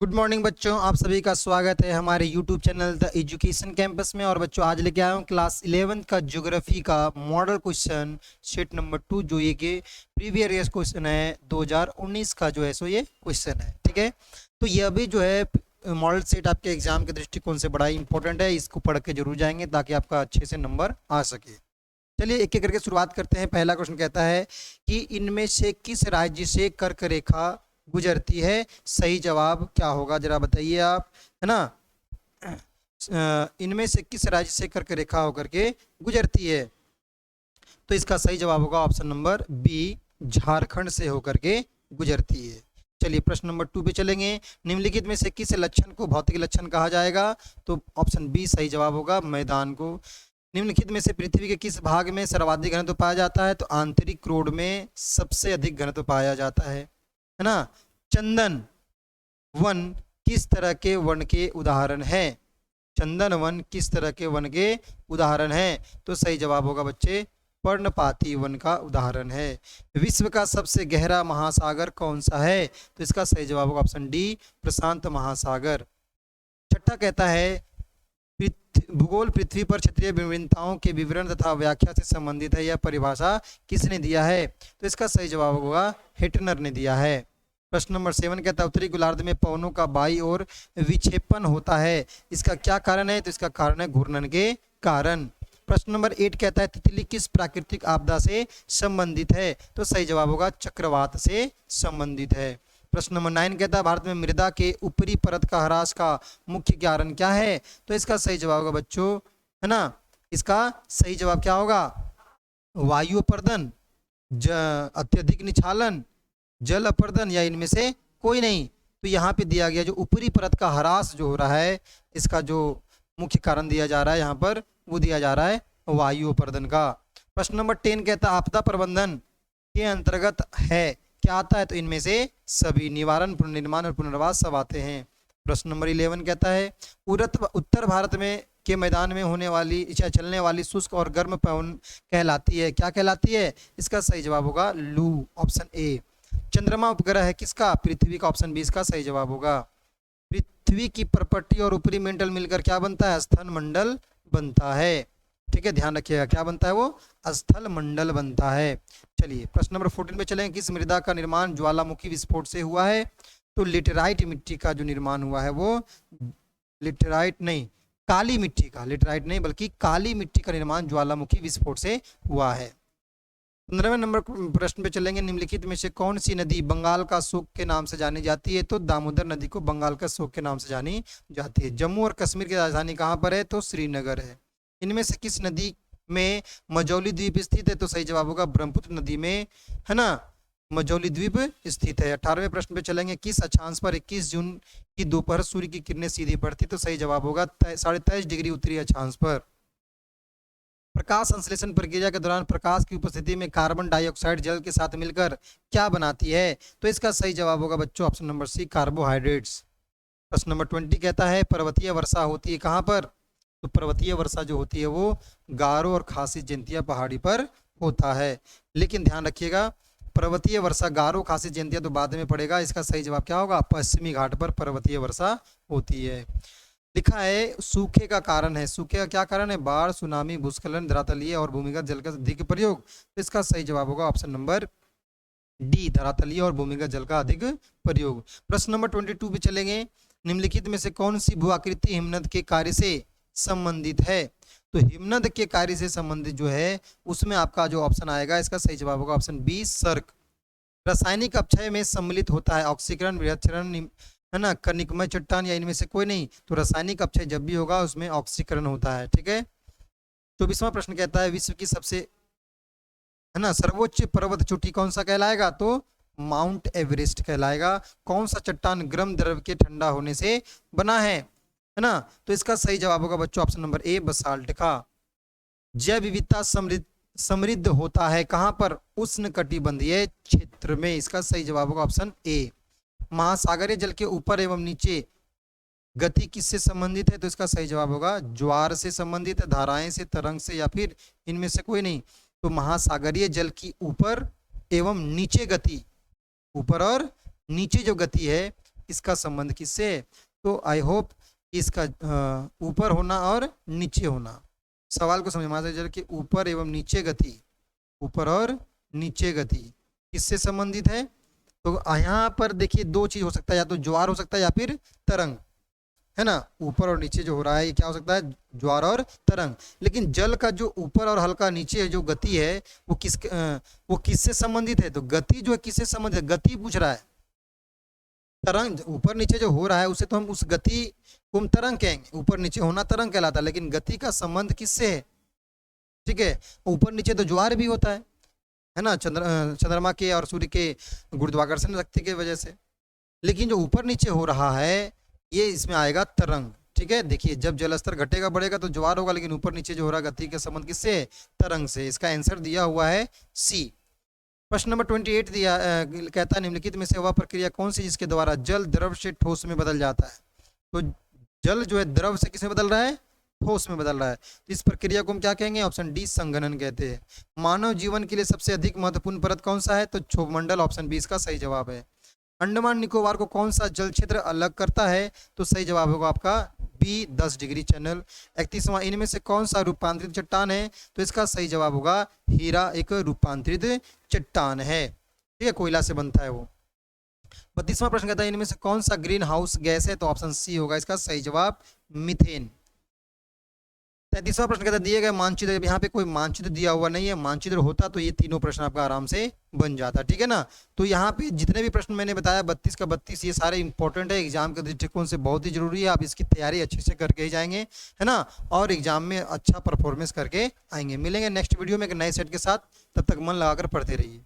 Good morning बच्चों, आप सभी का स्वागत है हमारे YouTube channel the education campus में। और बच्चों आज लेके आया हूँ क्लास 11 का ज्योग्राफी का मॉडल क्वेश्चन सेट नंबर 2, जो ये कि प्रीवियस ईयर क्वेश्चन है 2019 का जो है सो ये क्वेश्चन है। ठीक है, तो ये अभी जो है मॉडल सेट आपके एग्जाम के दृष्टिकोण से बड़ा इंपॉर्टेंट है, इसको पढ़ के जरूर जाएंगे ताकि आपका अच्छे से नंबर आ सके। चलिए एक एक करके शुरुआत करते हैं। पहला क्वेश्चन कहता है कि इनमें से किस राज्य से कर्क रेखा गुजरती है? सही जवाब क्या होगा जरा बताइए आप, है ना। इनमें से किस राज्य से कर्क रेखा होकर के गुजरती है? तो इसका सही जवाब होगा ऑप्शन नंबर बी, झारखंड से होकर के गुजरती है। चलिए प्रश्न नंबर 2 पे चलेंगे। निम्नलिखित में से किस लक्षण को भौतिक लक्षण कहा जाएगा? तो ऑप्शन बी सही जवाब होगा, मैदान को। निम्नलिखित में से पृथ्वी के किस भाग में सर्वाधिक घनत्व पाया जाता है? तो आंतरिक क्रोड में सबसे अधिक घनत्व पाया जाता है ना। चंदन वन किस तरह के वन के उदाहरण है? चंदन वन किस तरह के वन के उदाहरण है? तो सही जवाब होगा बच्चे, पर्णपाती वन का उदाहरण है। विश्व का सबसे गहरा महासागर कौन सा है? तो इसका सही जवाब होगा ऑप्शन डी, प्रशांत महासागर। छठा कहता है भूगोल पृथ्वी पर क्षेत्रीय विभिन्नताओं के विवरण तथा व्याख्या से संबंधित है, यह परिभाषा किसने दिया है? तो इसका सही जवाब होगा हिटनर ने दिया है। प्रश्न नंबर 7 कहता है उत्तरी गोलार्ध में पवनों का बाई और विक्षेपण होता है, इसका क्या कारण है? तो इसका कारण है घूर्णन के कारण। प्रश्न नंबर 8 कहता है तितली किस प्राकृतिक आपदा से संबंधित है? तो सही जवाब होगा चक्रवात से संबंधित है। प्रश्न नंबर 9 कहता है भारत में मृदा के ऊपरी परत का ह्रास का मुख्य कारण क्या है? तो इसका सही जवाब होगा बच्चों, है ना, इसका सही जवाब क्या होगा? वायु अपर्दन, अत्यधिक निछालन, जल अपर्दन, या इनमें से कोई नहीं। तो यहाँ पे दिया गया जो ऊपरी परत का ह्रास जो हो रहा है, इसका जो मुख्य कारण दिया जा रहा है यहाँ पर, वो दिया जा रहा है वायु अपर्दन का। प्रश्न नंबर 10 कहता है आपदा प्रबंधन के अंतर्गत है क्या आता है? तो इनमें से सभी, निवारण, पुनर्निर्माण और पुनर्वास सब आते हैं। प्रश्न नंबर 11 कहता है उत्तर भारत में के मैदान में होने वाली या चलने वाली शुष्क और गर्म पवन कहलाती है, क्या कहलाती है? इसका सही जवाब होगा लू, ऑप्शन ए। चंद्रमा उपग्रह है किसका? पृथ्वी का, ऑप्शन बी इसका सही जवाब होगा। पृथ्वी की परपट्टी और ऊपरी मेंटल मिलकर क्या बनता है? स्थल मंडल बनता है। ठीक है, ध्यान रखिएगा क्या बनता है? वो स्थल मंडल बनता है। चलिए प्रश्न नंबर 14 पे चलेंगे। किस मृदा का निर्माण ज्वालामुखी विस्फोट से हुआ है? तो लिटराइट मिट्टी का जो निर्माण हुआ है वो, लिटराइट नहीं, काली मिट्टी का, लिटराइट नहीं बल्कि काली मिट्टी का निर्माण ज्वालामुखी विस्फोट से हुआ है। 15वें नंबर प्रश्न पे चलेंगे। निम्नलिखित में से कौन सी नदी बंगाल का शोक के नाम से जानी जाती है? तो दामोदर नदी को बंगाल का शोक के नाम से जानी जाती है। जम्मू और कश्मीर की राजधानी कहाँ पर है? तो श्रीनगर है। इनमें से किस नदी में मझौली द्वीप स्थित है? तो सही जवाब होगा ब्रह्मपुत्र नदी में, है ना, मझौली द्वीप स्थित है। 18वें प्रश्न पे चलेंगे। किस अक्षांश पर 21 जून की दोपहर सूर्य की किरणें सीधी पड़ती? तो सही जवाब होगा 23.5 डिग्री उत्तरी अक्षांश पर। प्रकाश संश्लेषण प्रक्रिया के दौरान प्रकाश की उपस्थिति में कार्बन डाइऑक्साइड जल के साथ मिलकर क्या बनाती है? तो इसका सही जवाब होगा बच्चों ऑप्शन नंबर सी, कार्बोहाइड्रेट्स। प्रश्न नंबर 20 कहता है पर्वतीय वर्षा होती है कहाँ पर? तो पर्वतीय वर्षा जो होती है वो गारो और खासी जयंतिया पहाड़ी पर होता है। लेकिन ध्यान रखिएगा पर्वतीय वर्षा, गारो खासी जयंतिया तो बाद में पड़ेगा, इसका सही जवाब क्या होगा? पश्चिमी घाट पर पर्वतीय वर्षा होती है। लिखा है सूखे का कारण है, सूखे का क्या कारण है? बाढ़, सुनामी, भूस्खलन, धरातलीय और भूमिगत जल का अधिक प्रयोग। तो इसका सही जवाब होगा ऑप्शन नंबर डी, धरातलीय और भूमिगत जल का अधिक प्रयोग। प्रश्न नंबर 22 पे चलेंगे। निम्नलिखित में से कौन सी भूआकृति हिमनद के कार्य से संबंधित है? तो हिमनद के कार्य से संबंधित जो है उसमें आपका जो ऑप्शन आएगा, इसका सही जवाब होगा ऑप्शन बी, सर्क। रासायनिक अपक्षय में सम्मिलित होता है ऑक्सीकरण, बृहत्क्षरण, है ना, कनिकमय चट्टान, या इनमें से कोई नहीं। तो रासायनिक अपक्षय जब भी होगा उसमें ऑक्सीकरण होता है। ठीक है। 24वां प्रश्न कहता है विश्व की सबसे, है ना, सर्वोच्च पर्वत चोटी कौन सा कहलाएगा? तो माउंट एवरेस्ट कहलाएगा। कौन सा चट्टान गर्म द्रव के ठंडा होने से बना है ना? तो इसका सही जवाब होगा बच्चों ऑप्शन नंबर ए, बसाल्ट का। जैव विविधता समृद्ध होता है कहां पर? उष्ण कटिबंधीय क्षेत्र में, इसका सही जवाब होगा ऑप्शन ए। महासागरीय जल के ऊपर एवं नीचे गति किससे संबंधित है? तो इसका सही जवाब होगा ज्वार से संबंधित है, धाराएं से, तरंग से, या फिर इनमें से कोई नहीं। तो महासागरीय जल की ऊपर एवं नीचे गति, ऊपर और नीचे जो गति है इसका संबंध किससे है? तो आई होप इसका ऊपर होना और नीचे होना। सवाल को समझ में जरा कि ऊपर एवं नीचे गति, ऊपर और नीचे गति किससे संबंधित है? तो यहाँ पर देखिए दो चीज हो सकता है, या तो ज्वार हो सकता है या फिर तरंग, है ना। ऊपर और नीचे जो हो रहा है ये क्या हो सकता है? ज्वार और तरंग। लेकिन जल का जो ऊपर और हल्का नीचे जो गति है वो किससे संबंधित है? तो गति जो है किससे संबंधित है? गति पूछ रहा है। तरंग ऊपर नीचे जो हो रहा है उसे तो हम उस गति को हम तरंग कहेंगे, ऊपर नीचे होना तरंग कहलाता है। लेकिन गति का संबंध किससे है? ठीक है, ऊपर नीचे तो ज्वार भी होता है ना, चंद्रमा के और सूर्य के गुरुत्वाकर्षण शक्ति की वजह से। लेकिन जो ऊपर नीचे हो रहा है ये इसमें आएगा तरंग। ठीक है, देखिए जब जल स्तर घटेगा बढ़ेगा तो ज्वार होगा, लेकिन ऊपर नीचे जो हो रहा है गति का संबंध किससे? तरंग से। इसका आंसर दिया हुआ है सी। प्रश्न नंबर 28 दिया कहता है निम्नलिखित में से वह प्रक्रिया कौन सी जिसके द्वारा जल द्रव से ठोस में बदल जाता है? तो जल जो है द्रव से किसमें बदल रहा है? ठोस में बदल रहा है। तो इस प्रक्रिया को हम क्या कहेंगे? ऑप्शन डी संघनन कहते हैं। मानव जीवन के लिए सबसे अधिक महत्वपूर्ण परत कौन सा है? तो क्षोभमंडल, ऑप्शन बी इसका सही जवाब है। अंडमान निकोबार को कौन सा जल क्षेत्र अलग करता है? तो सही जवाब होगा आपका बी 10 डिग्री चैनल। 31वां इनमें से कौन सा रूपांतरित चट्टान है? तो इसका सही जवाब होगा हीरा एक रूपांतरित चट्टान है। ठीक है, कोयला से बनता है वो। 32वां प्रश्न कहता है इनमें से कौन सा ग्रीन हाउस गैस है? तो ऑप्शन सी होगा इसका सही जवाब मीथेन। 33वां प्रश्न कहता है दिए गए मानचित्र, यहाँ पे कोई मानचित्र दिया हुआ नहीं है, मानचित्र होता तो ये तीनों प्रश्न आपका आराम से बन जाता। ठीक है ना। तो यहाँ पे जितने भी प्रश्न मैंने बताया 32 का 32 ये सारे इंपॉर्टेंट है, एग्जाम के दृष्टिकोण से बहुत ही जरूरी है। आप इसकी तैयारी अच्छे से करके ही जाएंगे, है ना, और एग्जाम में अच्छा परफॉर्मेंस करके आएंगे। मिलेंगे नेक्स्ट वीडियो में एक नए सेट के साथ, तब तक मन लगाकर पढ़ते रहिए।